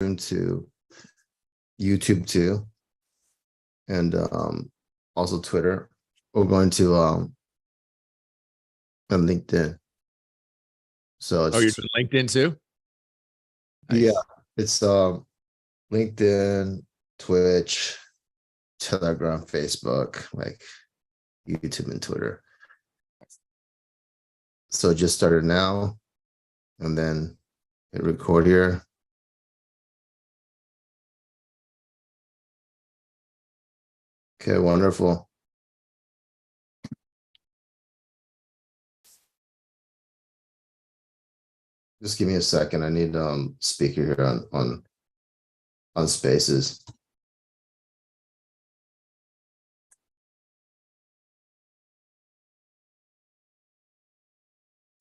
to YouTube too, and also Twitter. We're going to and LinkedIn. So it's, you're doing LinkedIn too? Nice. Yeah, it's LinkedIn, Twitch, Telegram, Facebook, like YouTube and Twitter. So it just started now, and then hit record here. Okay, wonderful. Just give me a second. I need speaker here on Spaces.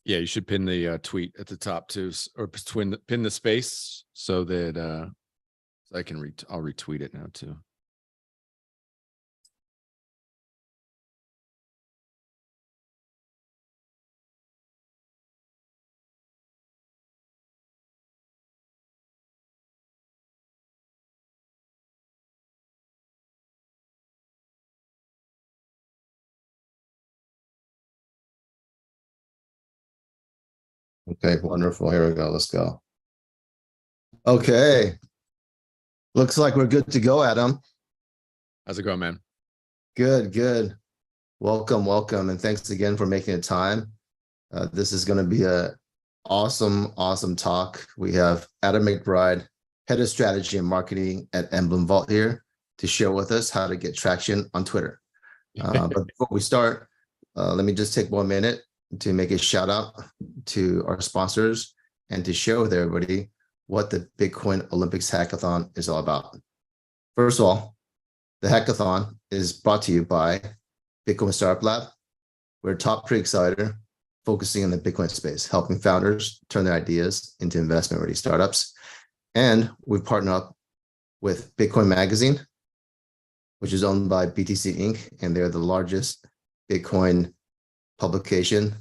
Yeah, you should pin the tweet at the top too, or pin the space so that I can I'll retweet it now too. Okay, wonderful. Here we go. Let's go. Okay. Looks like we're good to go, Adam. How's it going, man? Good, good. Welcome, welcome. And thanks again for making the time. This is going to be a awesome talk. We have Adam McBride, Head of Strategy and Marketing at Emblem Vault here to share with us how to get traction on Twitter. But before we start, let me just take 1 minute to make a shout out to our sponsors and to share with everybody what the Bitcoin Olympics Hackathon is all about. First of all, the hackathon is brought to you by Bitcoin Startup Lab. We're a top pre-accelerator focusing on the Bitcoin space, helping founders turn their ideas into investment-ready startups. And we've partnered up with Bitcoin Magazine, which is owned by BTC Inc., and they're the largest Bitcoin publication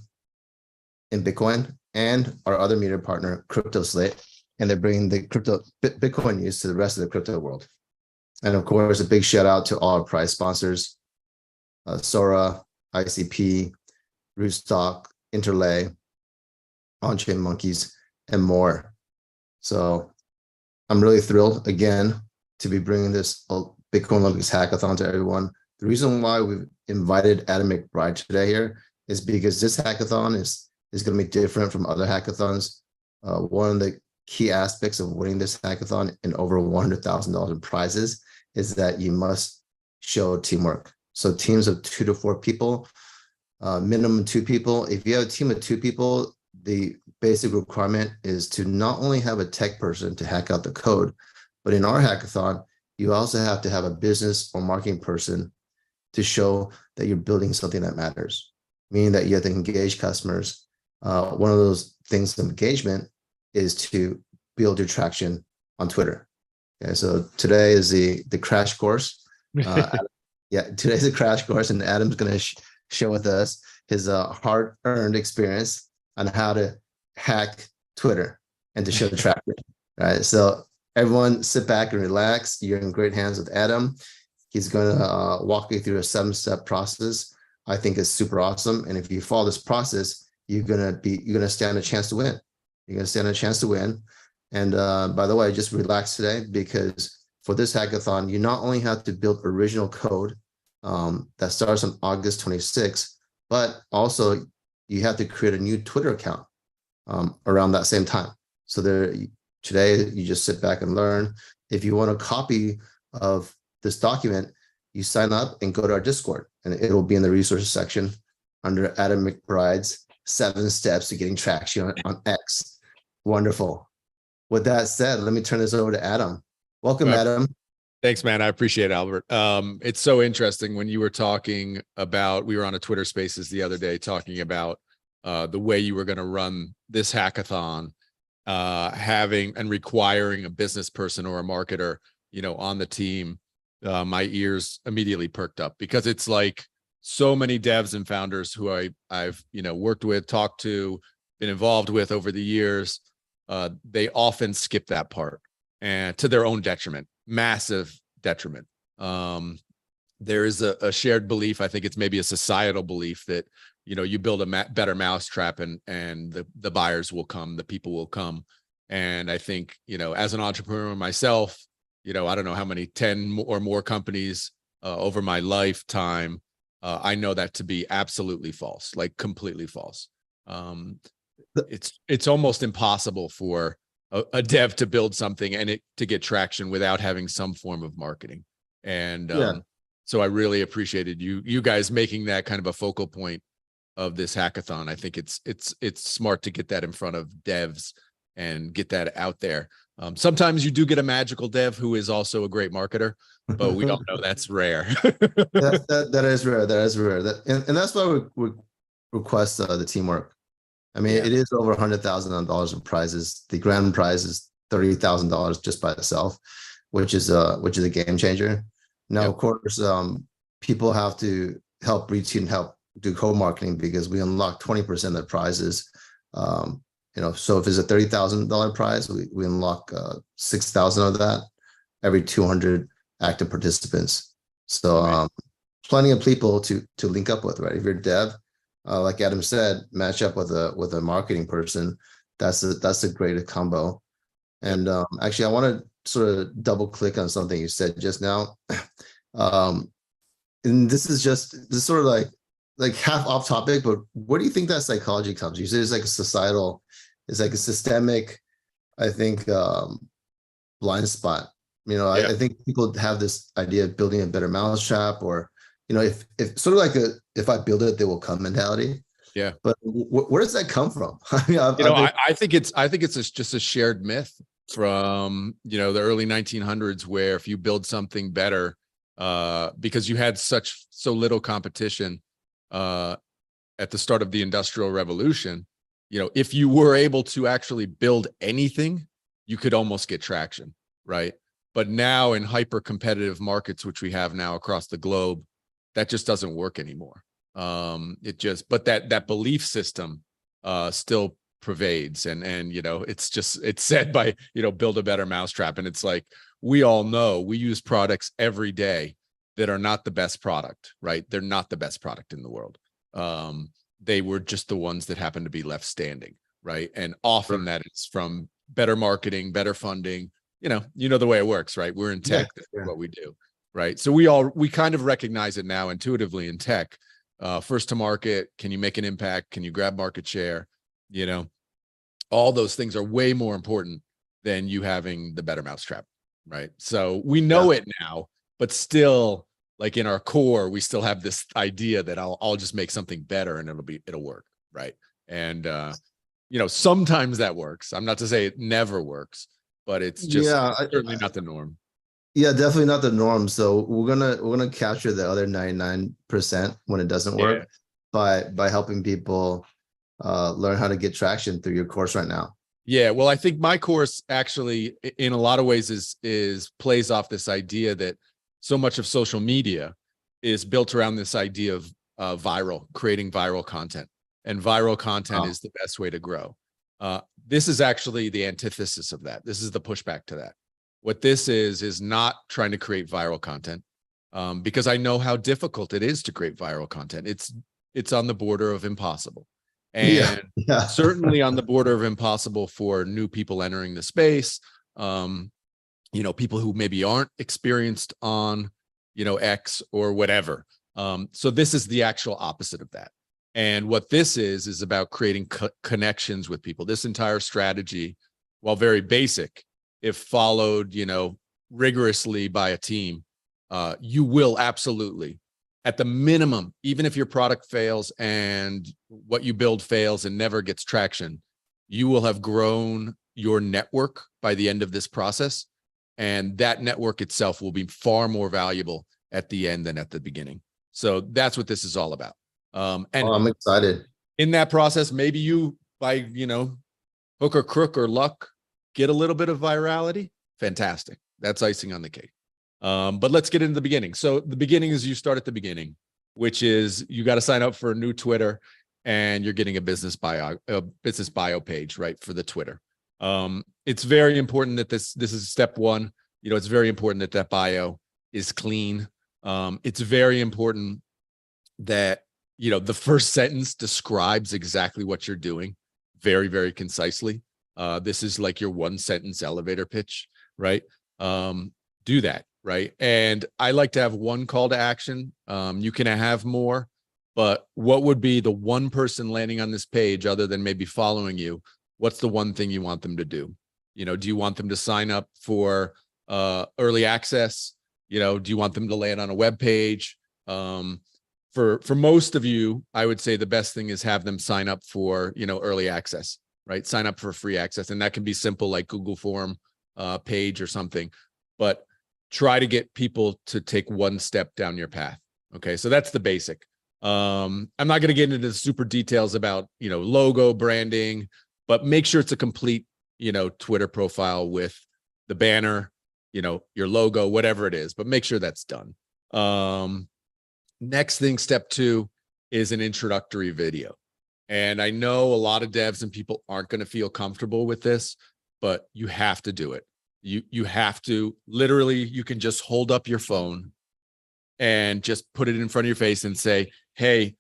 in Bitcoin, and our other media partner, Crypto Slate, and they're bringing the Bitcoin news to the rest of the crypto world. And of course, a big shout out to all our prize sponsors, Sora, ICP, Rootstock, Interlay, On-Chain Monkeys, and more. So I'm really thrilled again to be bringing this Bitcoin Olympics Hackathon to everyone. The reason why we've invited Adam McBride today here is because this hackathon is going to be different from other hackathons. One of the key aspects of winning this hackathon and over $100,000 in prizes is that you must show teamwork. So teams of 2 to 4 people, minimum 2 people. If you have a team of 2 people, the basic requirement is to not only have a tech person to hack out the code, but in our hackathon, you also have to have a business or marketing person to show that you're building something that matters, meaning that you have to engage customers. One of those things of engagement is to build your traction on Twitter. Okay, so today is the crash course. Today's a crash course, and Adam's going to share with us his hard-earned experience on how to hack Twitter and to show the traction. Right, so everyone sit back and relax. You're in great hands with Adam. He's going to walk you through a 7-step process. I think it's super awesome, and if you follow this process, you're gonna stand a chance to win. You're gonna stand a chance to win. And by the way, just relax today, because for this hackathon, you not only have to build original code that starts on August 26th, but also you have to create a new Twitter account around that same time. So today, you just sit back and learn. If you want a copy of this document, you sign up and go to our Discord, and it'll be in the resources section under Adam McBride's 7 steps to getting traction on X. Wonderful. With that said, let me turn this over to Adam. Welcome, Adam. Thanks, man. I appreciate it, Albert. It's so interesting when you were talking about, we were on a Twitter Spaces the other day talking about the way you were going to run this hackathon, having and requiring a business person or a marketer, on the team. My ears immediately perked up, because it's like so many devs and founders who I've worked with, talked to, been involved with over the years. They often skip that part. and to their own detriment, massive detriment. There is a shared belief. I think it's maybe a societal belief that, you build a better mousetrap and the buyers will come, the people will come. And I think, as an entrepreneur myself, I don't know how many 10 or more companies over my lifetime, I know that to be absolutely false, like completely false. It's almost impossible for a dev to build something and it to get traction without having some form of marketing. And so I really appreciated you guys making that kind of a focal point of this hackathon. I think it's smart to get that in front of devs and get that out there. Sometimes you do get a magical dev who is also a great marketer, but we all know that's rare. That is rare. That is rare. And that's why we request the teamwork. I mean, it is over $100,000 in prizes. The grand prize is $30,000 just by itself, which is a game changer. Now, of course, people have to help reach and help do co-marketing because we unlock 20% of the prizes. So if it's a $30,000 prize, we unlock 6,000 of that every 200 active participants. So plenty of people to link up with, right? If you're a dev, like Adam said, match up with a marketing person. That's a great combo. And actually, I want to sort of double click on something you said just now. And this is sort of like half off topic, but where do you think that psychology comes? You say it's like a societal, it's like a systemic, I think, blind spot. I think people have this idea of building a better mousetrap, or if sort of like if I build it, they will come mentality. Yeah. But where does that come from? I think it's just a shared myth from the early 1900s, where if you build something better, because you had so little competition at the start of the Industrial Revolution, if you were able to actually build anything, you could almost get traction, right? But now in hyper competitive markets, which we have now across the globe, that just doesn't work anymore. But that belief system still pervades, and it's said by build a better mousetrap, and it's like, we all know we use products every day that are not the best product, right? They're not the best product in the world. They were just the ones that happen to be left standing, right? And often that is from better marketing, better funding. The way it works, right? We're in tech. That's what we do, right? So we kind of recognize it now intuitively in tech. First to market, can you make an impact? Can you grab market share? All those things are way more important than you having the better mousetrap, right? So we know it now, but still, like in our core, we still have this idea that I'll just make something better and it'll work, right? And sometimes that works. I'm not to say it never works, but it's just certainly not the norm. Yeah, definitely not the norm. So we're gonna capture the other 99% when it doesn't work by helping people learn how to get traction through your course right now. Yeah, well, I think my course actually, in a lot of ways, is plays off this idea that so much of social media is built around this idea of creating viral content, and viral content is the best way to grow. This is actually the antithesis of that. This is the pushback to that. What this is not trying to create viral content, because I know how difficult it is to create viral content. It's on the border of impossible. And certainly on the border of impossible for new people entering the space, people who maybe aren't experienced on, X or whatever. So this is the actual opposite of that. And what this is about creating connections with people. This entire strategy, while very basic, if followed, rigorously by a team, you will absolutely, at the minimum, even if your product fails and what you build fails and never gets traction, you will have grown your network by the end of this process. And that network itself will be far more valuable at the end than at the beginning. So that's what this is all about. And I'm excited. In that process, maybe you, by, hook or crook or luck, get a little bit of virality. Fantastic. That's icing on the cake. But let's get into the beginning. So the beginning is you start at the beginning, which is you got to sign up for a new Twitter, and you're getting a business bio page, right, for the Twitter. It's very important that this is step one. You know, it's very important that that bio is clean. It's very important that, you know, the first sentence describes exactly what you're doing very, very concisely. This is like your one sentence elevator pitch, right? Do that, right? And I like to have one call to action. You can have more, but what would be the one person landing on this page other than maybe following you? What's the one thing you want them to do? You know, do you want them to sign up for early access? You know, do you want them to land on a web page? For most of you, I would say the best thing is have them sign up for, you know, early access, right? Sign up for free access. And that can be simple, like Google form page or something, but try to get people to take one step down your path. Okay. So that's the basic. I'm not going to get into the super details about, you know, logo branding, but make sure it's a complete, you know, Twitter profile with the banner, you know, your logo, whatever it is, but make sure that's done. Next thing, step two, is an introductory video. And I know a lot of devs and people aren't going to feel comfortable with this, but you have to do it. You have to literally, you can just hold up your phone and just put it in front of your face and say, hey,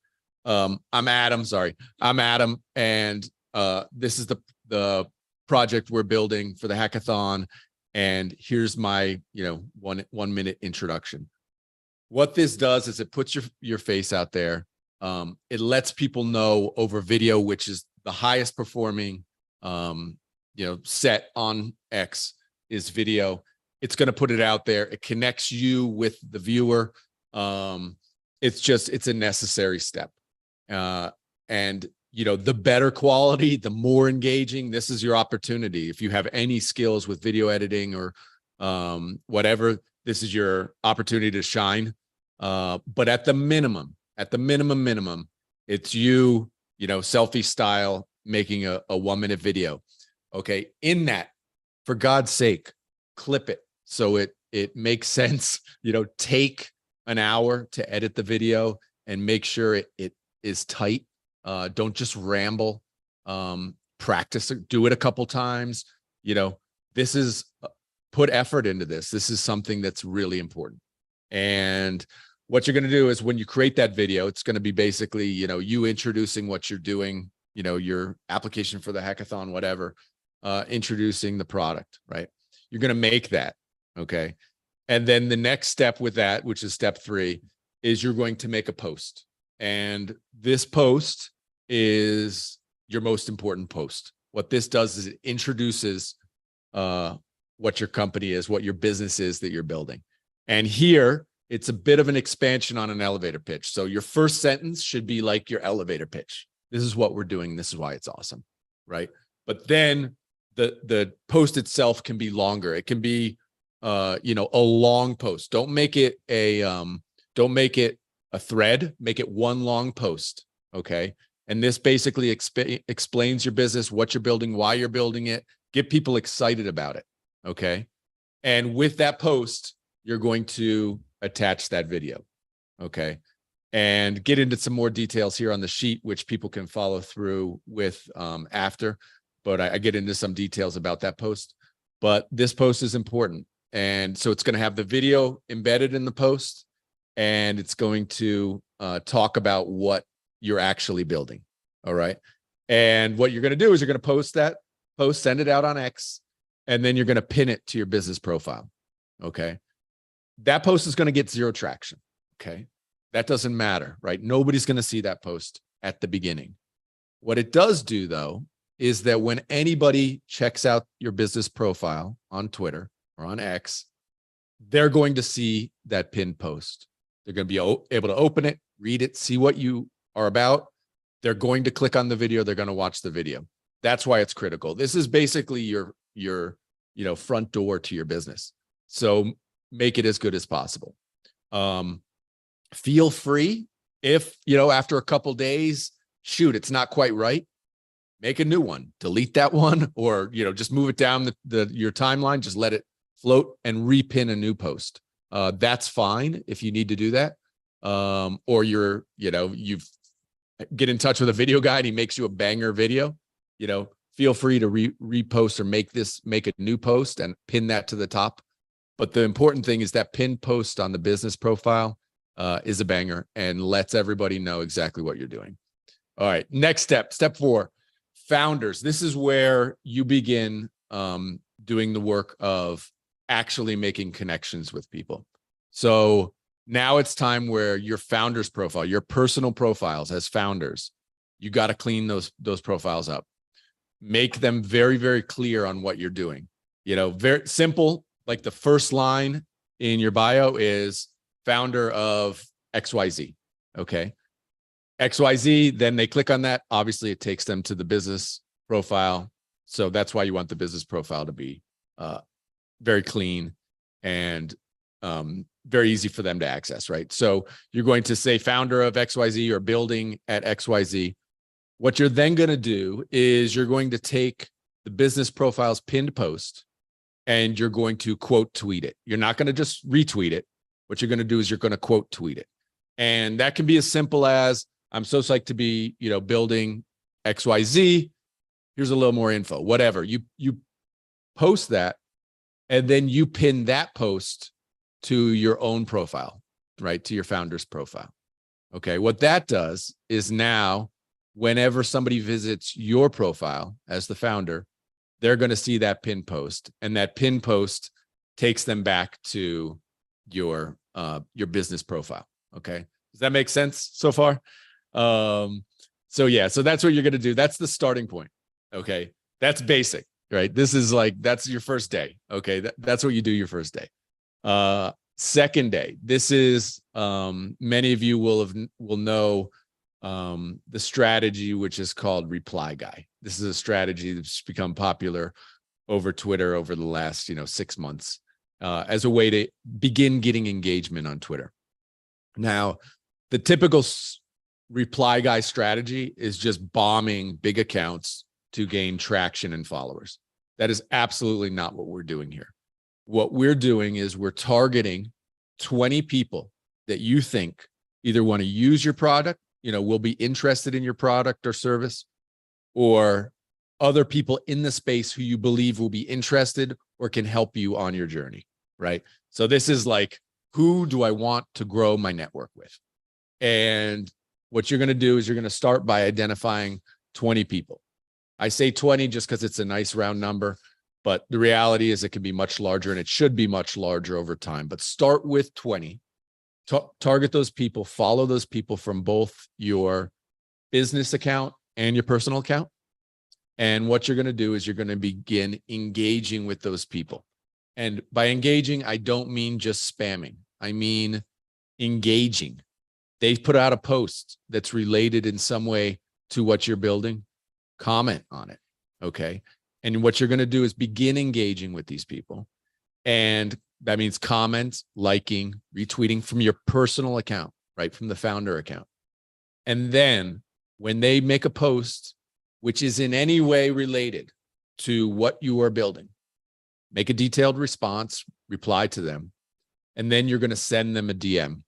I'm Adam. Sorry, I'm Adam. And this is the project we're building for the hackathon. And here's my, you know, 1 minute introduction. What this does is it puts your face out there. It lets people know over video, which is the highest performing, you know, set on X is video. It's going to put it out there. It connects you with the viewer. It's a necessary step. And, you know, the better quality, the more engaging, this is your opportunity. If you have any skills with video editing or whatever, this is your opportunity to shine. But at the minimum, it's you know, selfie style, making a 1 minute video. Okay. In that, for God's sake, clip it so it makes sense. You know, take an hour to edit the video and make sure it is tight. Don't just ramble. Practice it, do it a couple times. You know, this is, put effort into this. This is something that's really important. And what you're going to do is when you create that video, it's going to be basically, you know, you introducing what you're doing, you know, your application for the hackathon, whatever, introducing the product, right? You're going to make that. Okay. And then the next step with that, which is step 3, is you're going to make a post. And this post is your most important post. What this does is it introduces what your company is, what your business is that you're building. And here, it's a bit of an expansion on an elevator pitch. So your first sentence should be like your elevator pitch. This is what we're doing. This is why it's awesome, right? But then the post itself can be longer. It can be, you know, a long post. Don't make it a thread. Make it one long post. Okay. And this basically explains your business, what you're building, why you're building it, get people excited about it. Okay. And with that post, you're going to attach that video. Okay. And get into some more details here on the sheet, which people can follow through with after. But I get into some details about that post. But this post is important. And so it's going to have the video embedded in the post, and it's going to talk about what you're actually building. All right. And what you're going to do is you're going to post that post, send it out on X, and then you're going to pin it to your business profile. Okay. That post is going to get 0 traction. Okay. That doesn't matter, right? Nobody's going to see that post at the beginning. What it does do, though, is that when anybody checks out your business profile on Twitter or on X, they're going to see that pinned post. They're going to be able to open it, read it, see what you are about. They're going to click on the video. They're going to watch the video. That's why it's critical. This is basically your you know, front door to your business. So make it as good as possible. Feel free if, you know, after a couple days, shoot, it's not quite right, make a new one, delete that one, or, you know, just move it down your timeline, just let it float and repin a new post. That's fine if you need to do that. Or you've get in touch with a video guy and he makes you a banger video, you know, feel free to repost or make a new post and pin that to the top. But the important thing is that pinned post on the business profile is a banger and lets everybody know exactly what you're doing. All right, next step, step 4, founders. This is where you begin doing the work of actually making connections with people. So now it's time where your founders profile, your personal profiles as founders, you got to clean those profiles up. Make them very, very clear on what you're doing. You know, very simple. Like the first line in your bio is founder of XYZ. Okay. XYZ, then they click on that. Obviously, it takes them to the business profile. So that's why you want the business profile to be very clean and very easy for them to access, right? So you're going to say founder of XYZ or building at XYZ. What you're then going to do is you're going to take the business profile's pinned post and you're going to quote tweet it. You're not going to just retweet it. What you're going to do is you're going to quote tweet it. And that can be as simple as, I'm so psyched to be, you know, building XYZ. Here's a little more info, whatever. You post that and then you pin that post to your own profile, right? To your founder's profile. Okay. What that does is now whenever somebody visits your profile as the founder, they're going to see that pin post, and that pin post takes them back to your business profile. Okay. Does that make sense so far? So yeah, so that's what you're going to do. That's the starting point. Okay. That's basic, right? This is like, that's your first day. Okay. That's what you do your first day. Second day, this is, many of you will know the strategy, which is called Reply Guy. This is a strategy that's become popular over Twitter over the last, 6 months, as a way to begin getting engagement on Twitter. Now, the typical Reply Guy strategy is just bombing big accounts to gain traction and followers. That is absolutely not what we're doing here. What we're doing is we're targeting 20 people that you think either want to use your product, will be interested in your product or service, or other people in the space who you believe will be interested or can help you on your journey, right? So this is like, who do I want to grow my network with? And what you're going to do is you're going to start by identifying 20 people. I say 20 just because it's a nice round number, but the reality is it can be much larger, and it should be much larger over time. But start with 20. Target those people, follow those people from both your business account and your personal account. And what you're going to do is you're going to begin engaging with those people. And by engaging, I don't mean just spamming. I mean engaging. They put out a post that's related in some way to what you're building. Comment on it. Okay. And what you're going to do is begin engaging with these people. And that means comment, liking, retweeting from your personal account, right? From the founder account. And then when they make a post, which is in any way related to what you are building, make a detailed response, reply to them, and then you're going to send them a DM.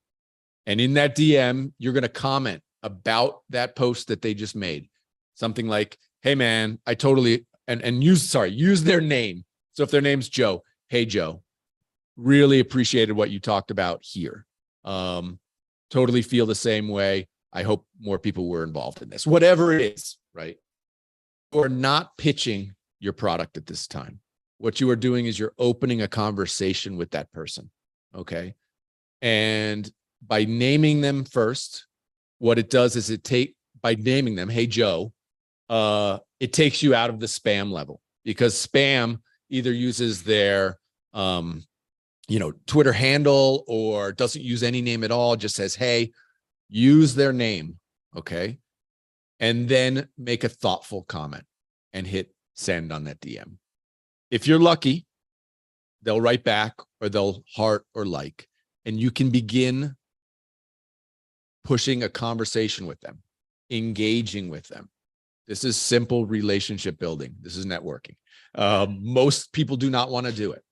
And in that DM, you're going to comment about that post that they just made. Something like, hey man, I totally, and use their name. So if their name's Joe, hey Joe, really appreciated what you talked about here. Totally feel the same way. I hope more people were involved in this, whatever it is, right? You're not pitching your product at this time. What you are doing is you're opening a conversation with that person. Okay. And by naming them first, what it does is by naming them, hey Joe, it takes you out of the spam level, because spam either uses their, Twitter handle or doesn't use any name at all, just says, hey, use their name. Okay. And then make a thoughtful comment and hit send on that DM. If you're lucky, they'll write back or they'll heart or like, and you can begin pushing a conversation with them, engaging with them. This is simple relationship building. This is networking. Most people do not want to do it.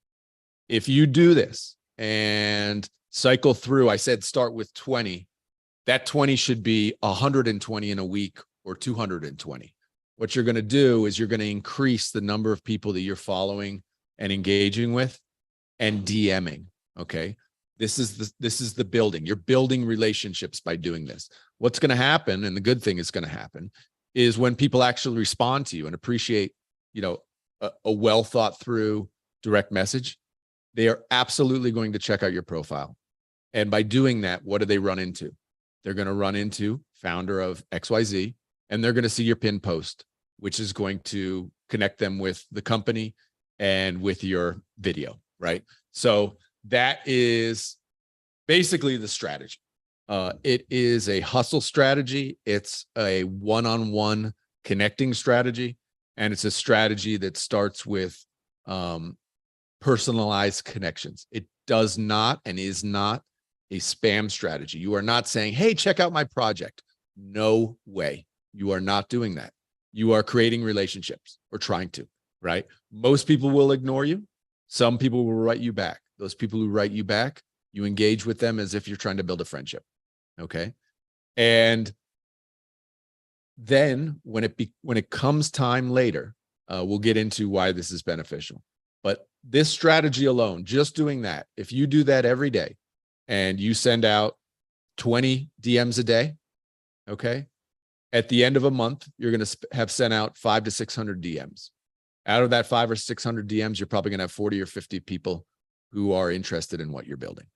If you do this and cycle through, I said start with 20. That 20 should be 120 in a week or 220. what you're going to do is you're going to increase the number of people that you're following and engaging with and DMing. Okay. This is the building. You're building relationships by doing this. What's going to happen, and the good thing is going to happen, is when people actually respond to you and appreciate, a well thought through direct message, they are absolutely going to check out your profile. And by doing that, what do they run into? They're going to run into founder of XYZ, and they're going to see your pin post, which is going to connect them with the company and with your video, right? So that is basically the strategy. It is a hustle strategy. It's a one-on-one connecting strategy. And it's a strategy that starts with personalized connections. It does not and is not a spam strategy. You are not saying, hey, check out my project. No way. You are not doing that. You are creating relationships, or trying to, right? Most people will ignore you. Some people will write you back. Those people who write you back, you engage with them as if you're trying to build a friendship. Okay. And then when it comes time later, we'll get into why this is beneficial. But this strategy alone, just doing that, if you do that every day and you send out 20 DMs a day, okay, at the end of a month, you're going to have sent out 500 to 600 DMs. Out of that 500 or 600 DMs, you're probably going to have 40 or 50 people who are interested in what you're building.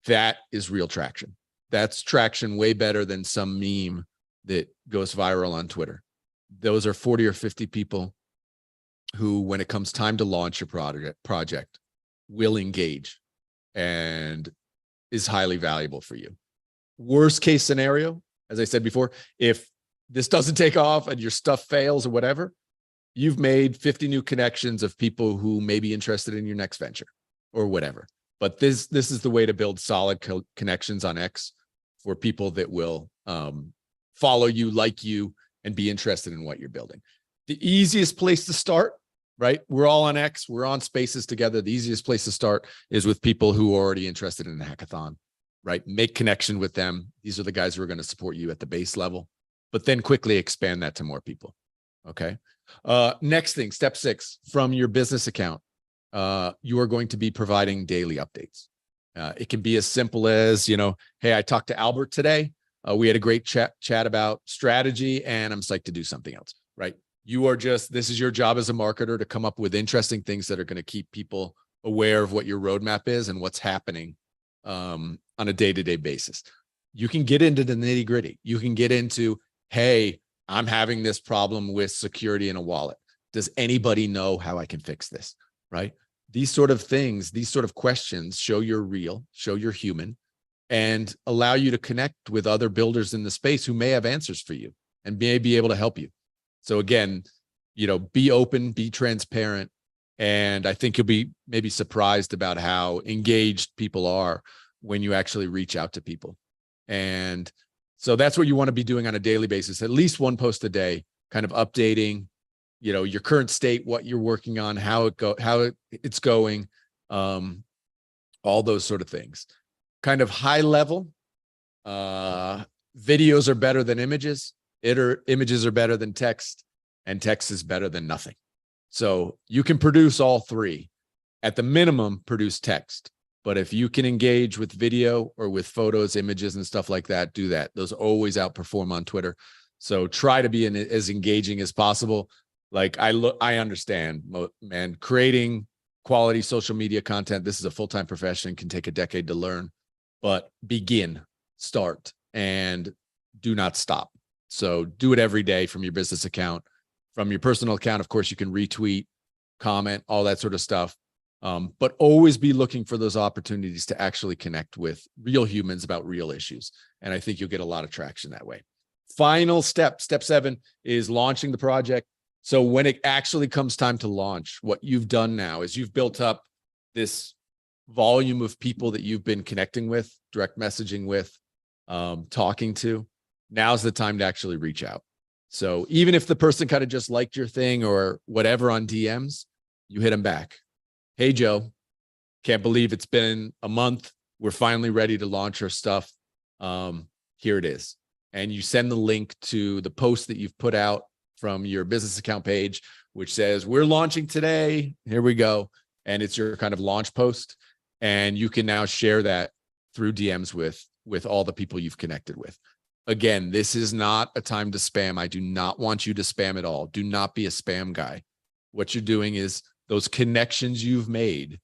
That is real traction. That's traction way better than some meme that goes viral on Twitter. Those are 40 or 50 people who, when it comes time to launch your project, will engage and is highly valuable for you. Worst case scenario, as I said before, if this doesn't take off and your stuff fails or whatever, you've made 50 new connections of people who may be interested in your next venture or whatever. But this is the way to build solid connections on X for people that will follow you, like you, and be interested in what you're building. The easiest place to start, right? We're all on X, we're on Spaces together. The easiest place to start is with people who are already interested in the hackathon, right? Make connection with them. These are the guys who are going to support you at the base level, but then quickly expand that to more people. Okay. Next thing, step 6, from your business account, you are going to be providing daily updates. It can be as simple as, hey, I talked to Albert today. We had a great chat about strategy, and I'm psyched to do something else, right? This is your job as a marketer to come up with interesting things that are going to keep people aware of what your roadmap is and what's happening on a day-to-day basis. You can get into the nitty-gritty. You can get into, hey, I'm having this problem with security in a wallet. Does anybody know how I can fix this, right? These sort of things, these sort of questions show you're real, show you're human, and allow you to connect with other builders in the space who may have answers for you and may be able to help you. So again, be open, be transparent. And I think you'll be maybe surprised about how engaged people are when you actually reach out to people. And so that's what you want to be doing on a daily basis, at least one post a day, kind of updating, your current state, what you're working on, how it's going, all those sort of things. Kind of high level, videos are better than images. Images are better than text, and text is better than nothing. So you can produce all three. At the minimum, produce text. But if you can engage with video or with photos, images, and stuff like that, do that. Those always outperform on Twitter. So try to be as engaging as possible. Like I understand, man, creating quality social media content, this is a full-time profession, can take a decade to learn, but start, and do not stop. So do it every day from your business account. From your personal account, of course, you can retweet, comment, all that sort of stuff. But always be looking for those opportunities to actually connect with real humans about real issues. And I think you'll get a lot of traction that way. Final step 7 is launching the project. So when it actually comes time to launch, what you've done now is you've built up this volume of people that you've been connecting with, direct messaging with, talking to. Now's the time to actually reach out. So even if the person kind of just liked your thing or whatever on DMs, you hit them back. Hey, Joe, can't believe it's been a month. We're finally ready to launch our stuff. Here it is. and you send the link to the post that you've put out from your business account page, which says, we're launching today. Here we go. And it's your kind of launch post. And you can now share that through DMs with all the people you've connected with. Again, this is not a time to spam. I do not want you to spam at all. Do not be a spam guy. What you're doing is those connections you've made.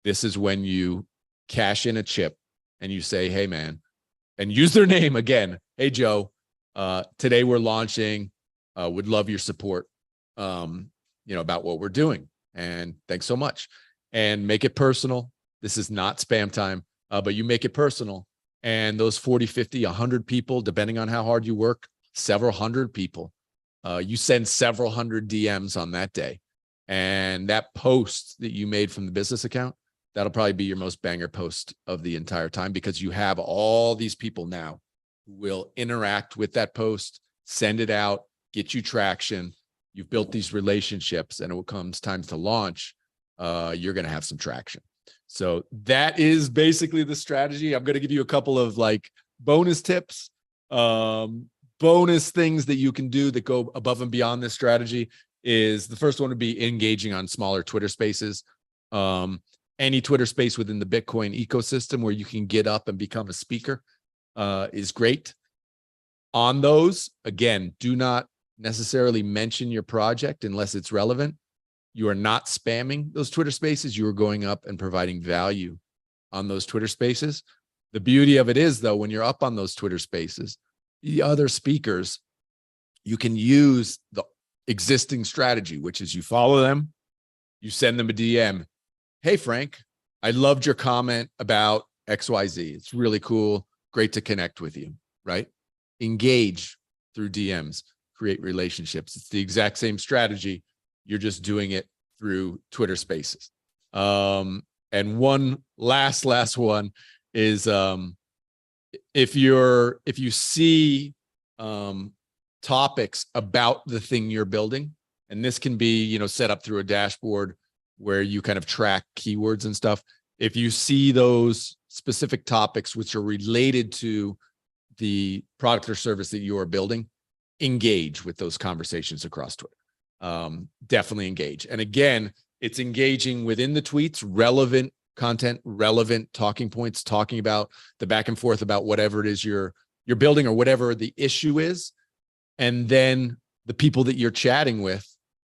This is when you cash in a chip and you say, hey, man, and use their name again. Hey, Joe, today we're launching. Would love your support, about what we're doing. And thanks so much. And make it personal. This is not spam time, but you make it personal. And those 40, 50, 100 people, depending on how hard you work, several hundred people, you send several hundred DMs on that day. And that post that you made from the business account, that'll probably be your most banger post of the entire time, because you have all these people now who will interact with that post, send it out, get you traction. You've built these relationships, and when it comes time to launch, you're going to have some traction. So that is basically the strategy. I'm going to give you a couple of bonus tips, bonus things that you can do that go above and beyond this strategy. Is the first one would be engaging on smaller Twitter spaces. Any Twitter space within the Bitcoin ecosystem where you can get up and become a speaker is great. On those, again, do not necessarily mention your project unless it's relevant. You are not spamming those Twitter spaces. You are going up and providing value on those Twitter spaces. The beauty of it is, though, when you're up on those Twitter spaces, the other speakers, you can use the existing strategy, which is you follow them, you send them a DM. Hey, Frank, I loved your comment about XYZ. It's really cool. Great to connect with you, right? Engage through DMs, create relationships. It's the exact same strategy. You're just doing it through Twitter spaces. And one last one is if you see topics about the thing you're building, and this can be set up through a dashboard where you kind of track keywords and stuff. If you see those specific topics which are related to the product or service that you are building, engage with those conversations across Twitter. Definitely engage. And again, it's engaging within the tweets, relevant content, relevant talking points, talking about the back and forth about whatever it is you're building or whatever the issue is. And then the people that you're chatting with,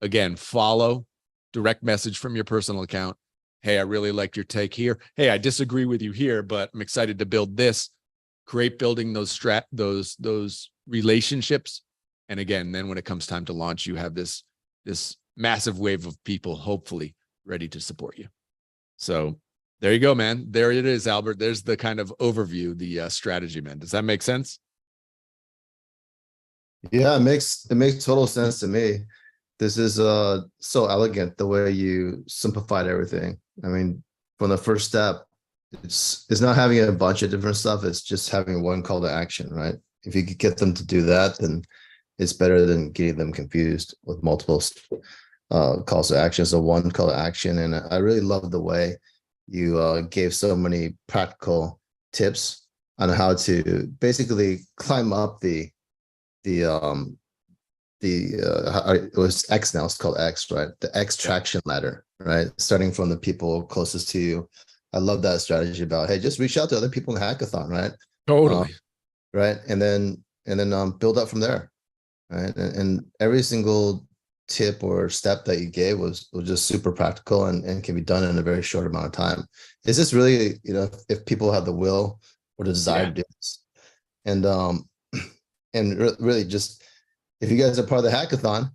again, follow, direct message from your personal account. Hey, I really liked your take here. Hey, I disagree with you here, but I'm excited to build this. Great building those relationships. And again, then when it comes time to launch, you have this massive wave of people, hopefully ready to support you. So there you go, man. There it is, Albert. There's the kind of overview, the strategy, man. Does that make sense? Yeah, it makes total sense to me. This is so elegant the way you simplified everything. I mean, from the first step, it's not having a bunch of different stuff. It's just having one call to action, right? If you could get them to do that, then it's better than getting them confused with multiple calls to action. So one call to action. And I really love the way you gave so many practical tips on how to basically climb up it was X now, it's called X, right? The X traction ladder, right? Starting from the people closest to you. I love that strategy about, hey, just reach out to other people in the hackathon, right? Totally. Right. And then build up from there. Right. And every single tip or step that you gave was just super practical and can be done in a very short amount of time. Is this really, if people have the will or the desire to do this? And really just, if you guys are part of the hackathon,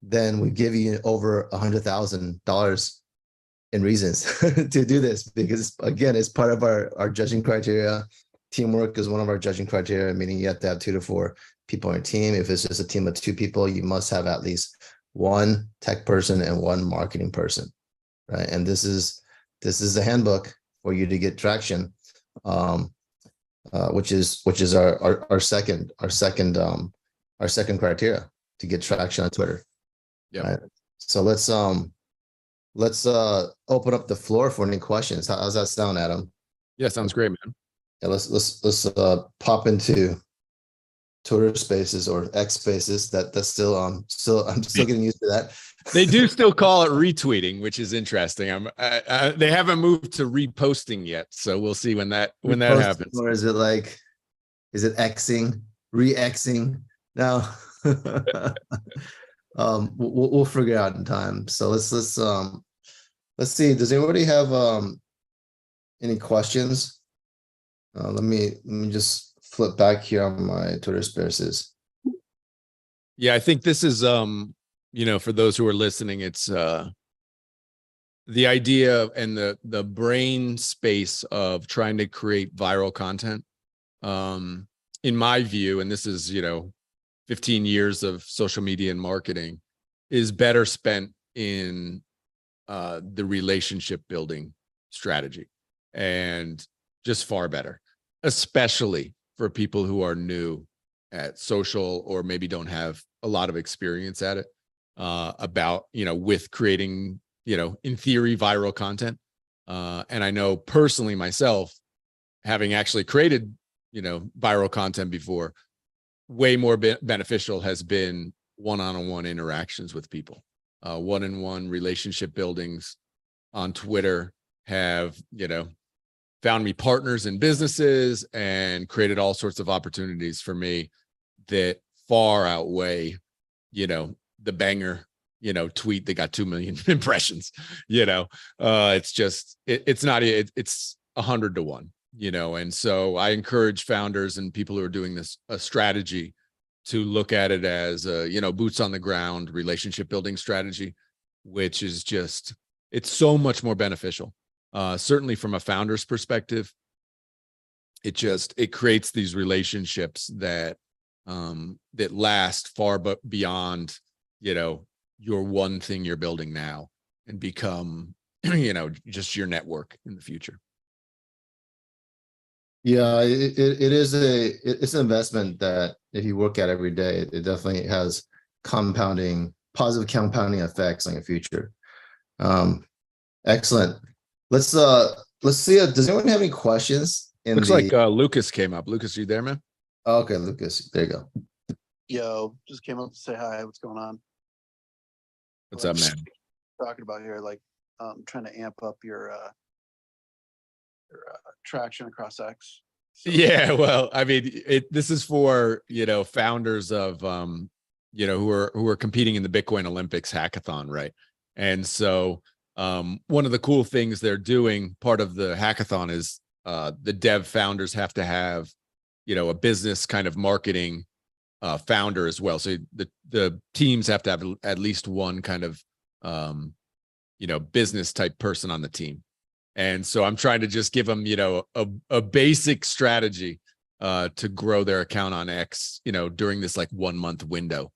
then we give you over $100,000 in reasons to do this, because again, it's part of our judging criteria. Teamwork is one of our judging criteria, meaning you have to have 2 to 4 people on your team. If it's just a team of 2 people, you must have at least 1 tech person and 1 marketing person, right? And this is the handbook for you to get traction, which is our second criteria to get traction on Twitter. Yeah. Right? So let's open up the floor for any questions. How's that sound, Adam? Yeah, sounds great, man. Yeah, let's pop into Twitter Spaces or X Spaces. That's still I'm still getting used to that. They do still call it retweeting, which is interesting. They haven't moved to reposting yet, so we'll see when that happens. Or is it like, is it Xing, re-Xing? No. We'll figure it out in time. So let's see. Does anybody have any questions? Let me just flip back here on my Twitter Spaces. Yeah, I think this is for those who are listening, it's the idea and the brain space of trying to create viral content. In my view, and this is 15 years of social media and marketing, is better spent in the relationship building strategy, and just far better, especially for people who are new at social or maybe don't have a lot of experience at it, with creating, in theory, viral content. And I know personally myself, having actually created, viral content before, way more beneficial has been one-on-one interactions with people. One-on-one relationship buildings on Twitter have, found me partners in businesses and created all sorts of opportunities for me that far outweigh, the banger, tweet that got 2 million impressions. It's just, it's 100 to 1, and so I encourage founders and people who are doing this a strategy to look at it as a, boots on the ground relationship building strategy, which is just, it's so much more beneficial. Certainly from a founder's perspective, it creates these relationships that last far but beyond, your one thing you're building now, and become, just your network in the future. Yeah, it's an investment that if you work at every day, it definitely has positive compounding effects on your future. Excellent. Let's see. Does anyone have any questions? Looks like Lucas came up. Lucas, are you there, man? Okay, Lucas, there you go. Yo, just came up to say hi. What's going on? What's up, man? Talking about here, trying to amp up your traction across X. So. Yeah, well, I mean, this is for founders of who are competing in the Bitcoin Olympics hackathon, right? And so one of the cool things they're doing, part of the hackathon, is the dev founders have to have a business kind of marketing founder as well. So the teams have to have at least one kind of business type person on the team. And so I'm trying to just give them a basic strategy to grow their account on X during this 1 month window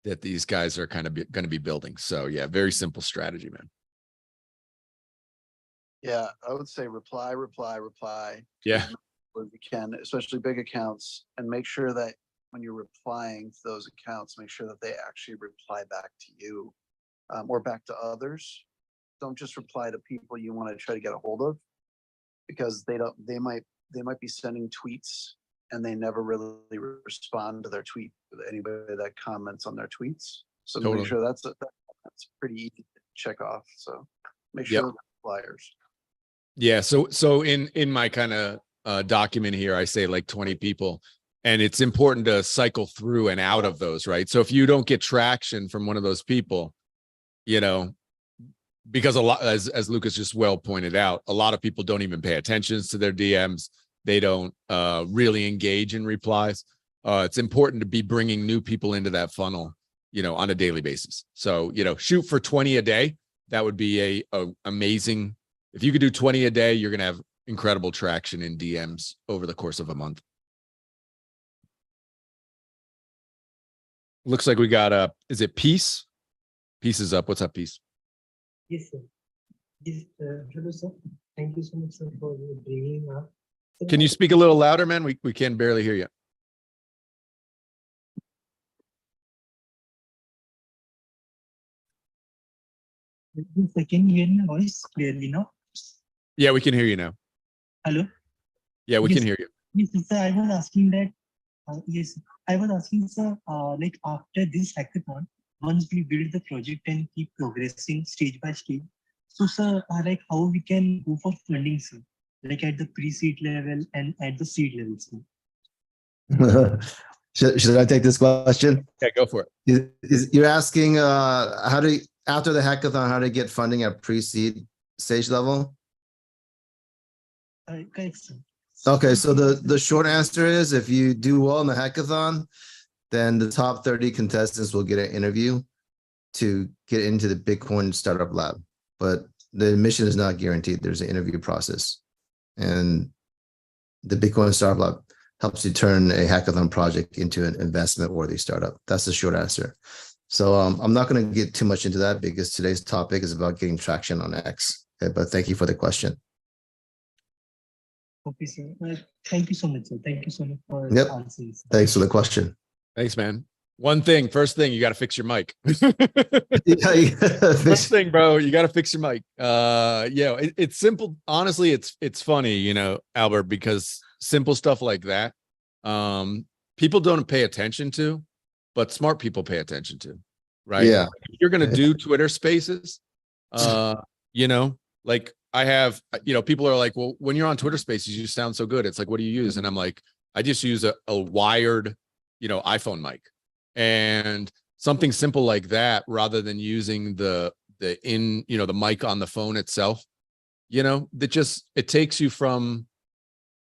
that these guys are kind of going to be building. So yeah, very simple strategy, man. Yeah, I would say reply. Yeah, where you can, especially big accounts, and make sure that when you're replying to those accounts, make sure that they actually reply back to you or back to others. Don't just reply to people you want to try to get a hold of, because they might be sending tweets and they never really respond to their tweet with anybody that comments on their tweets. So totally. Make sure that's pretty easy to check off. So make sure those flyers. Yeah. So in my kind of document here, I say 20 people, and it's important to cycle through and out of those, right? So if you don't get traction from one of those people, because a lot, as Lucas just well pointed out, a lot of people don't even pay attention to their DMs. They don't really engage in replies. It's important to be bringing new people into that funnel, on a daily basis. So, shoot for 20 a day. That would be a amazing. If you could do 20 a day, you're going to have incredible traction in DMs over the course of a month. Looks like we got is it Peace? Peace is up. What's up, Peace? Yes, sir. Yes, hello, sir. Thank you so much, sir, for bringing up. Can you speak a little louder, man? We can barely hear you. Can you hear my voice clearly now? Yeah, we can hear you now. Hello? Yeah, we Yes. can hear you. Yes, sir. I was asking that Yes, I was asking, sir, like after this hackathon, once we build the project and keep progressing stage by stage, so sir, like how we can go for funding, sir, like at the pre-seed level and at the seed level, sir. Should I take this question? Yeah, go for it. You're asking how to after the hackathon, how to get funding at pre-seed stage level? Correct, sir. Okay, so the short answer is if you do well in the hackathon, then the top 30 contestants will get an interview to get into the Bitcoin startup lab. But the admission is not guaranteed. There's an interview process. And the Bitcoin startup lab helps you turn a hackathon project into an investment worthy startup. That's the short answer. So I'm not going to get too much into that because today's topic is about getting traction on X. Okay, but thank you for the question. Okay, sir. Thank you so much, sir. Thank you so much for Yep. answering. Sir. Thanks for the question. Thanks, man. First thing, you got to fix your mic. Yeah, First thing, bro, you got to fix your mic. It's simple. Honestly, it's funny, you know, Albert, because simple stuff like that, people don't pay attention to, but smart people pay attention to, right? Yeah. If you're going to do Twitter spaces, you know, like I have, you know, people are like, well, when you're on Twitter spaces, you sound so good. It's like, what do you use? And I'm like, I just use a wired, you know, iPhone mic. And something simple like that, rather than using the mic on the phone itself, you know, it takes you from,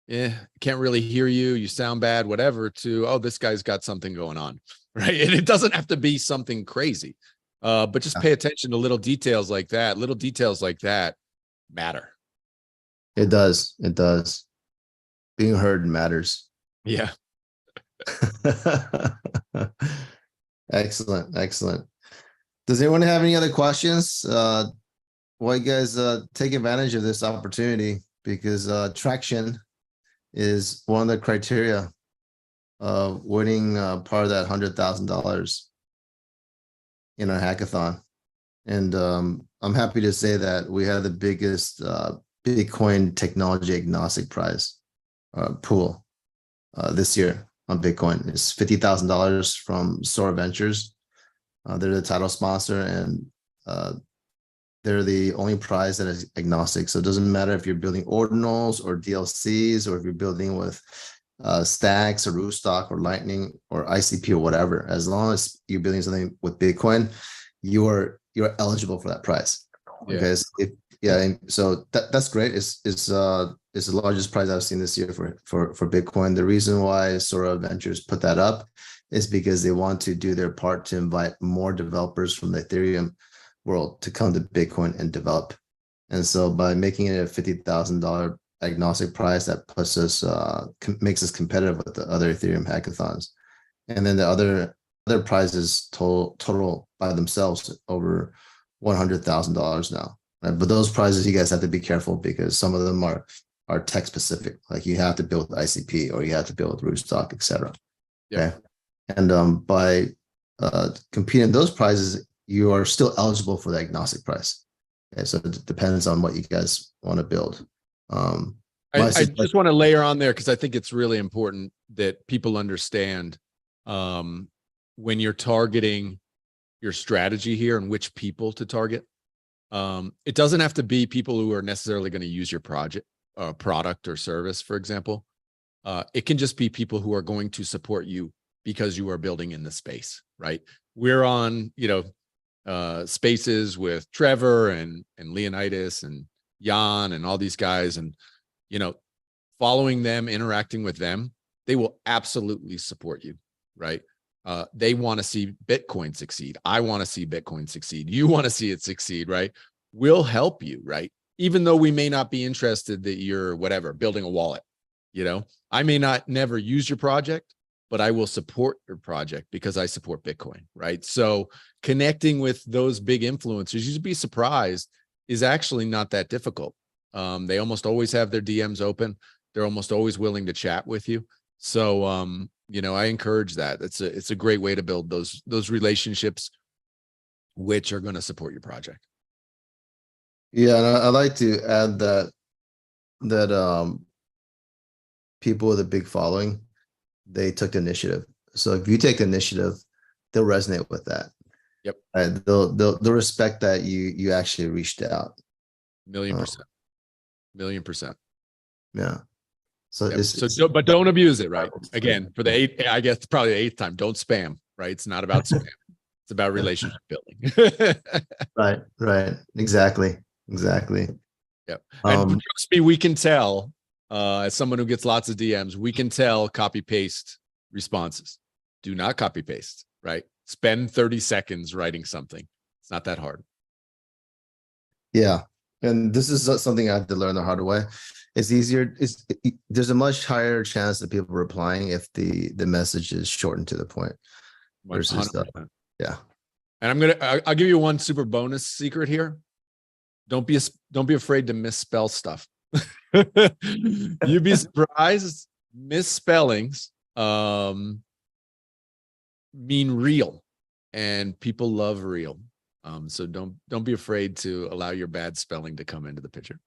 can't really hear you, you sound bad, whatever, to, oh, this guy's got something going on, right? And it doesn't have to be something crazy, but just pay attention to little details like that. Little details like that matter. It does. It does. Being heard matters. Yeah. Excellent. Excellent. Does anyone have any other questions? Why you guys take advantage of this opportunity? Because traction is one of the criteria of winning part of that $100,000 in our hackathon. And I'm happy to say that we had the biggest Bitcoin technology agnostic prize pool this year on Bitcoin. It's $50,000 from Sora Ventures. They're the title sponsor, and they're the only prize that is agnostic. So it doesn't matter if you're building ordinals or DLCs, or if you're building with Stacks or Rootstock or Lightning or ICP or whatever. As long as you're building something with Bitcoin, you're eligible for that prize. Yeah. Okay. And so that's great. It's the largest prize I've seen this year for Bitcoin. The reason why Sora Ventures put that up is because they want to do their part to invite more developers from the Ethereum world to come to Bitcoin and develop. And so by making it a $50,000 agnostic prize, that puts us makes us competitive with the other Ethereum hackathons. And then the other prizes total by themselves over $100,000 now. Right? But those prizes, you guys have to be careful because some of them are tech specific. Like you have to build ICP or you have to build Rootstock, etc. Yeah. Okay. And by competing in those prizes, you are still eligible for the agnostic prize. Okay, so it depends on what you guys want to build. I just want to layer on there because I think it's really important that people understand when you're targeting your strategy here and which people to target. It doesn't have to be people who are necessarily going to use your product or service, for example. It can just be people who are going to support you because you are building in the space, right? We're on, spaces with Trevor and Leonidas and Jan and all these guys, and following them, interacting with them, they will absolutely support you, right? They want to see Bitcoin succeed. I want to see Bitcoin succeed. You want to see it succeed, right? We'll help you, right? Even though we may not be interested that you're building a wallet, I may not never use your project, but I will support your project because I support Bitcoin, right? So connecting with those big influencers, you'd be surprised, is actually not that difficult. They almost always have their DMs open. They're almost always willing to chat with you. So, I encourage that. It's a great way to build those relationships, which are going to support your project. Yeah, and I like to add that people with a big following, they took the initiative. So if you take the initiative, they'll resonate with that. Yep. They'll respect that you actually reached out. $1,000,000%. $1,000,000%. Yeah. So Yep. it's But don't abuse it, right? Again, for the I guess probably the 8th time, don't spam, right? It's not about spam. It's about relationship building. right. Exactly. Yep. And Um, trust me, we can tell, as someone who gets lots of DMs, we can tell copy paste responses. Do not copy paste, right? Spend 30 seconds writing something. It's not that hard. yeah. And this is something I had to learn the hard way. It's easier. There's a much higher chance of people replying if the message is shortened to the point versus 100%. yeah. And I'll give you one super bonus secret here. Don't be afraid to misspell stuff. You'd be surprised. Misspellings mean real, and people love real. So don't be afraid to allow your bad spelling to come into the picture.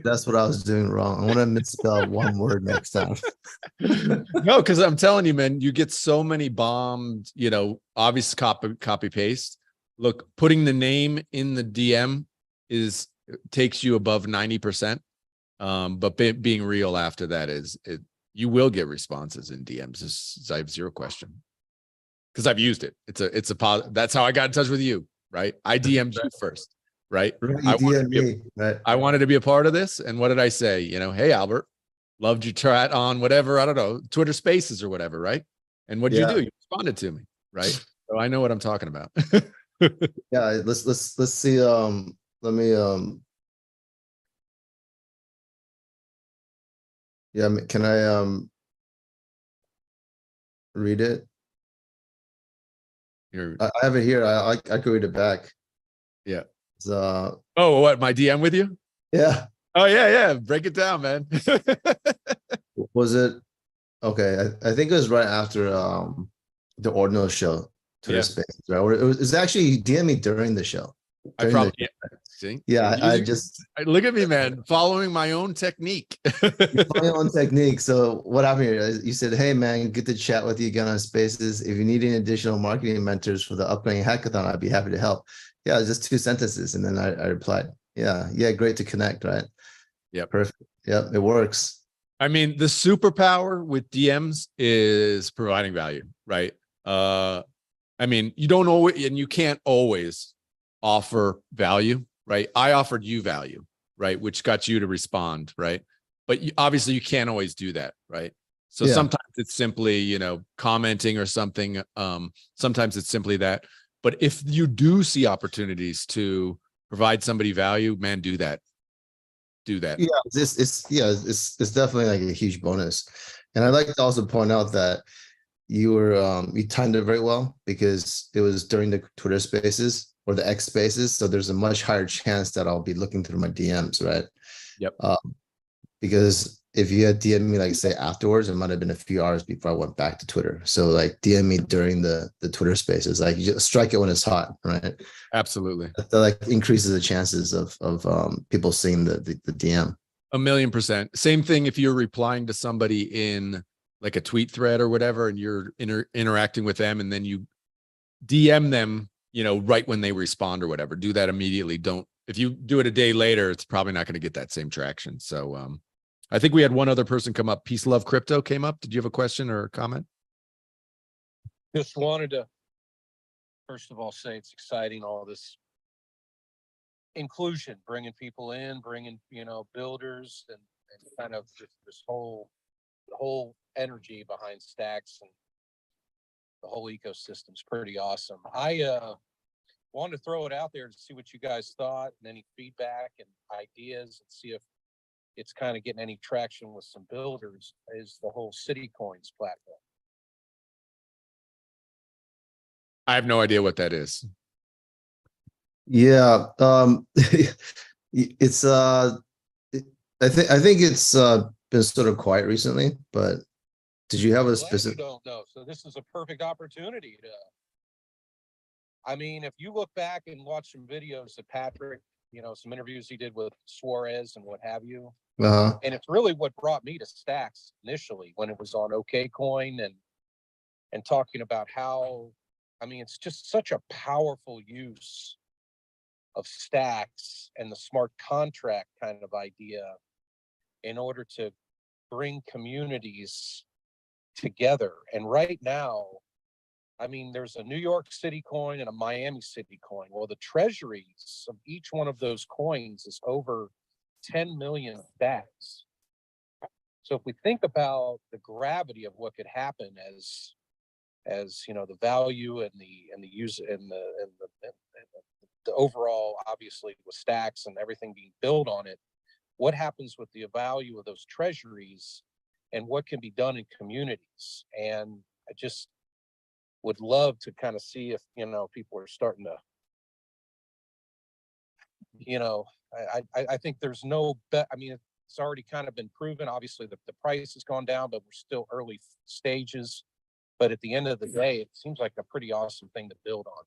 That's what I was doing wrong. I want to misspell one word next time. No, because I'm telling you, man, you get so many bombed, obvious copy paste. Look, putting the name in the DM takes you above 90%. But being real after that you will get responses in DMs. I have zero question, because I've used it. It's a positive. That's how I got in touch with you, right? I DM'd you first, right? I wanted to be a part of this. And what did I say? Hey, Albert, loved your chat on whatever, I don't know, Twitter Spaces or whatever, right? And what did you do? You responded to me, right? So I know what I'm talking about. Yeah, let's see. Let me yeah, can I read it? I have it here. I could read it back. Yeah. So what, my DM with you? yeah. Oh yeah. Break it down, man. Was it okay? I think it was right after the Ordinal show, Twitter Spaces, right? Or it's actually DM me during the show. See? Yeah, I just look at me, man, following my own technique. my own technique. So what happened here? You said, "Hey, man, good to chat with you again on Spaces. If you need any additional marketing mentors for the upcoming hackathon, I'd be happy to help." Yeah, just 2 sentences, and then I replied, "Yeah, great to connect." Right? Yeah, perfect. Yep, it works. I mean, the superpower with DMs is providing value, right? I mean, you don't always, and you can't always offer value, right? I offered you value, right? Which got you to respond, right? But obviously you can't always do that, right? So sometimes it's simply, commenting or something. Sometimes it's simply that. But if you do see opportunities to provide somebody value, man, do that. Yeah, it's definitely like a huge bonus. And I'd like to also point out that you timed it very well, because it was during the Twitter Spaces or the X Spaces, so there's a much higher chance that I'll be looking through my DMs, right? Yep. Because if you had DM me, like, say, afterwards, it might have been a few hours before I went back to Twitter. So like DM me during the Twitter Spaces, like, you just strike it when it's hot, right? Absolutely. That like increases the chances of people seeing the DM. 1,000,000%. Same thing if you're replying to somebody in like a tweet thread or whatever, and you're interacting with them, and then you DM them, right when they respond or whatever. Do that immediately. If you do it a day later, it's probably not going to get that same traction. So I think we had one other person come up. Peace Love Crypto came up. Did you have a question or a comment? Just wanted to, first of all, say it's exciting, all this inclusion, bringing people in, bringing, builders, and kind of just this whole energy behind Stacks, and the whole ecosystem's pretty awesome. I wanted to throw it out there to see what you guys thought and any feedback and ideas, and see if it's kind of getting any traction with some builders, is the whole City Coins platform. I have no idea what that is. Yeah, it's I think it's been sort of quiet recently, but did you have a specific? You don't know, so this is a perfect opportunity to. I mean, if you look back and watch some videos of Patrick, some interviews he did with Suarez and what have you, Uh-huh. And it's really what brought me to Stacks initially when it was on OKCoin and talking about how, I mean, it's just such a powerful use of Stacks and the smart contract kind of idea in order to bring communities together. And right now, I mean, there's a New York City coin and a Miami City coin. Well, the treasuries of each one of those coins is over 10 million stacks. So if we think about the gravity of what could happen as you know, the value and the use and the overall, obviously with stacks and everything being built on it, what happens with the value of those treasuries and what can be done in communities? And I just would love to kind of see if, you know, people are starting to, you know, I think there's no bet. I mean, it's already kind of been proven. Obviously, the price has gone down, but we're still early stages. But at the end of the day, it seems like a pretty awesome thing to build on.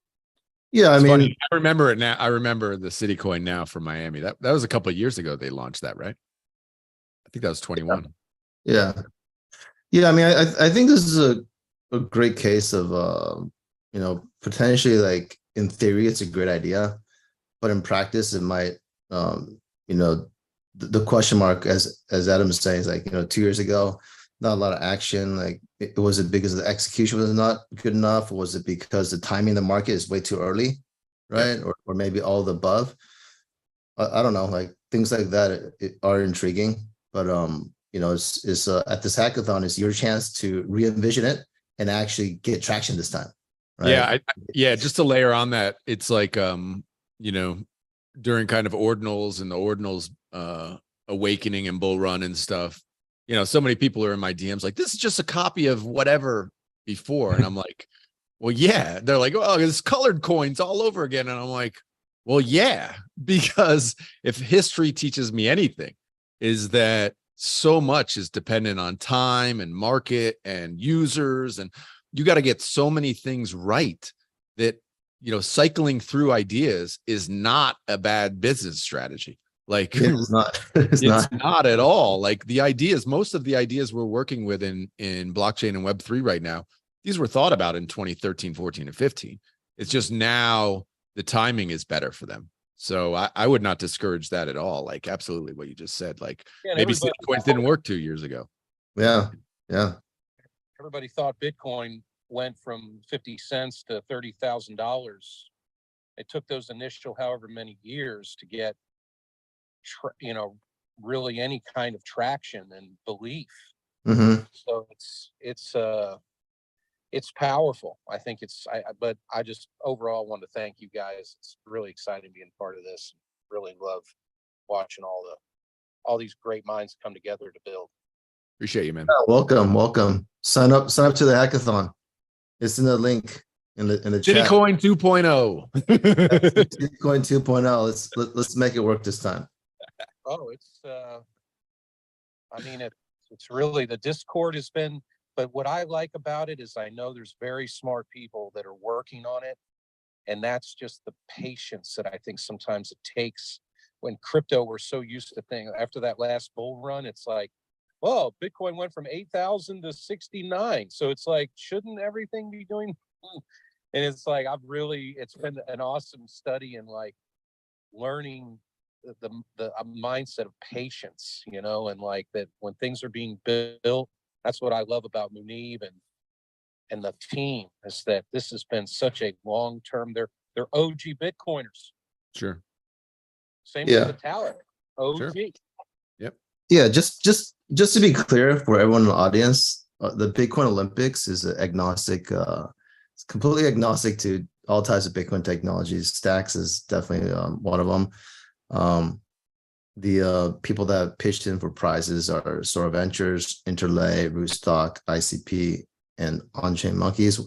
Yeah, I It's mean, funny. I remember it now. I remember the City Coin now from Miami. That was a couple of years ago they launched that, right? I think that was 21. yeah. Yeah, I mean, I think this is a great case of you know, potentially, like, in theory it's a great idea, but in practice it might you know, the question mark, as Adam is saying, is like, you know, 2 years ago, not a lot of action. Like, was it because the execution was not good enough? Or was it because the timing of the market is way too early, right? Or maybe all the above. I don't know, like, things like that are intriguing, but you know, it's at this hackathon, it's your chance to re-envision it and actually get traction this time, right? Yeah, yeah. Just to layer on that, it's like you know, during kind of ordinals and the ordinals awakening and bull run and stuff, you know, so many people are in my DMs like, this is just a copy of whatever before, and I'm like, well, yeah. They're like, oh, it's colored coins all over again, and I'm like, well, yeah, because if history teaches me anything, is that so much is dependent on time and market and users, and you got to get so many things right that, you know, cycling through ideas is not a bad business strategy. Like, It's not. It's it's not. not at all. Like, the ideas, most of the ideas we're working with in blockchain and Web3 right now, these were thought about in 2013, 14, and 15. It's just now the timing is better for them. So I would not discourage that at all. Like, absolutely what you just said. Like, Yeah, maybe City Coins didn't work 2 years ago. Yeah, yeah. Everybody thought Bitcoin went from 50 cents to $30,000. It took those initial however many years to get, you know, really any kind of traction and belief. Mm-hmm. So it's powerful. I think but I just overall want to thank you guys. It's really exciting being part of this. Really love watching all these great minds come together to build. Appreciate you, man. Welcome, welcome. Sign up to the hackathon. It's in the link in the City chat. Coin 2.0. Bitcoin 2.0. Let's make it work this time. Oh, it's I mean, it's really, the Discord has been, but what I like about it is I know there's very smart people that are working on it. And that's just the patience that I think sometimes it takes. When crypto, we're so used to things. After that last bull run, it's like, well, Bitcoin went from 8,000 to 69. So it's like, shouldn't everything be doing? And it's like, it's been an awesome study in like learning the mindset of patience, you know, and like that when things are being built, that's what I love about Munib and the team, is that this has been such a long term. They're OG Bitcoiners. Sure. Same Yeah. with Vitalik, OG. Sure. Yep. Yeah, just to be clear for everyone in the audience, the Bitcoin Olympics is agnostic. It's completely agnostic to all types of Bitcoin technologies. Stacks is definitely one of them. The people that pitched in for prizes are Sora Ventures, Interlay, Rootstock, ICP, and On-Chain Monkeys.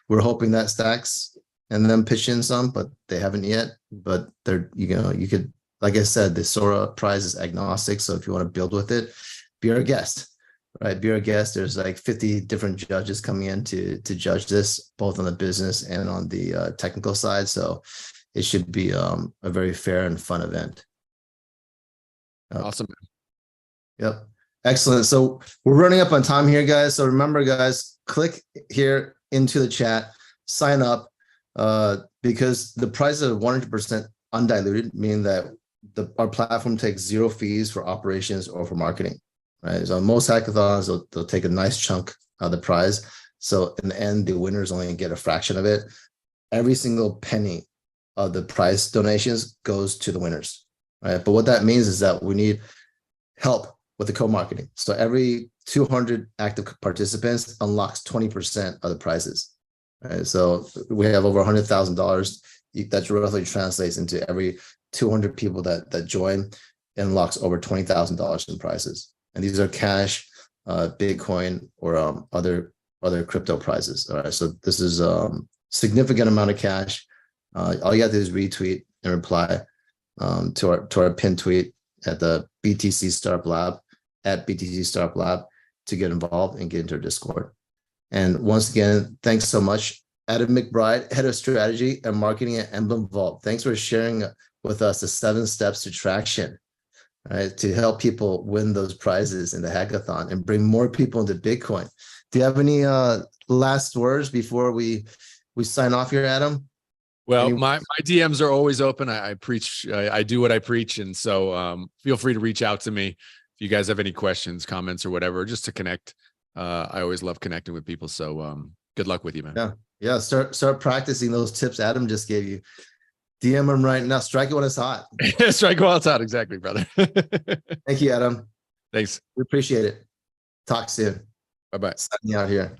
We're hoping that Stacks and them pitch in some, but they haven't yet. But they're, you know, you could, like I said, the Sora prize is agnostic. So if you want to build with it, be our guest, right? Be our guest. There's like 50 different judges coming in to judge this, both on the business and on the technical side. So it should be a very fair and fun event. Awesome. Yep. Excellent. So we're running up on time here, guys. So remember, guys, click here into the chat, sign up, because the price is 100% undiluted, meaning that our platform takes 0 fees for operations or for marketing, right? So most hackathons, they'll take a nice chunk of the prize. So in the end, the winners only get a fraction of it. Every single penny of the prize donations goes to the winners, right? But what that means is that we need help with the co-marketing. So every 200 active participants unlocks 20% of the prizes, right? So we have over $100,000. That roughly translates into every 200 people that join, unlocks over $20,000 in prizes. And these are cash, Bitcoin, or other crypto prizes. All right. So this is significant amount of cash. All you have to do is retweet and reply to our pinned tweet at the BTC Startup Lab, at BTC Startup Lab, to get involved and get into our Discord. And once again, thanks so much, Adam McBride, Head of Strategy and Marketing at Emblem Vault. Thanks for sharing with us the 7 steps to traction, right, to help people win those prizes in the hackathon and bring more people into Bitcoin. Do you have any last words before we sign off here, Adam? Well, my DMs are always open. I preach, I do what I preach. And so feel free to reach out to me if you guys have any questions, comments, or whatever, just to connect. I always love connecting with people. So good luck with you, man. Yeah. Start practicing those tips Adam just gave you. DM him right now. Strike it when it's hot. Strike while it's hot. Exactly, brother. Thank you, Adam. Thanks. We appreciate it. Talk soon. Bye-bye. Signing out here.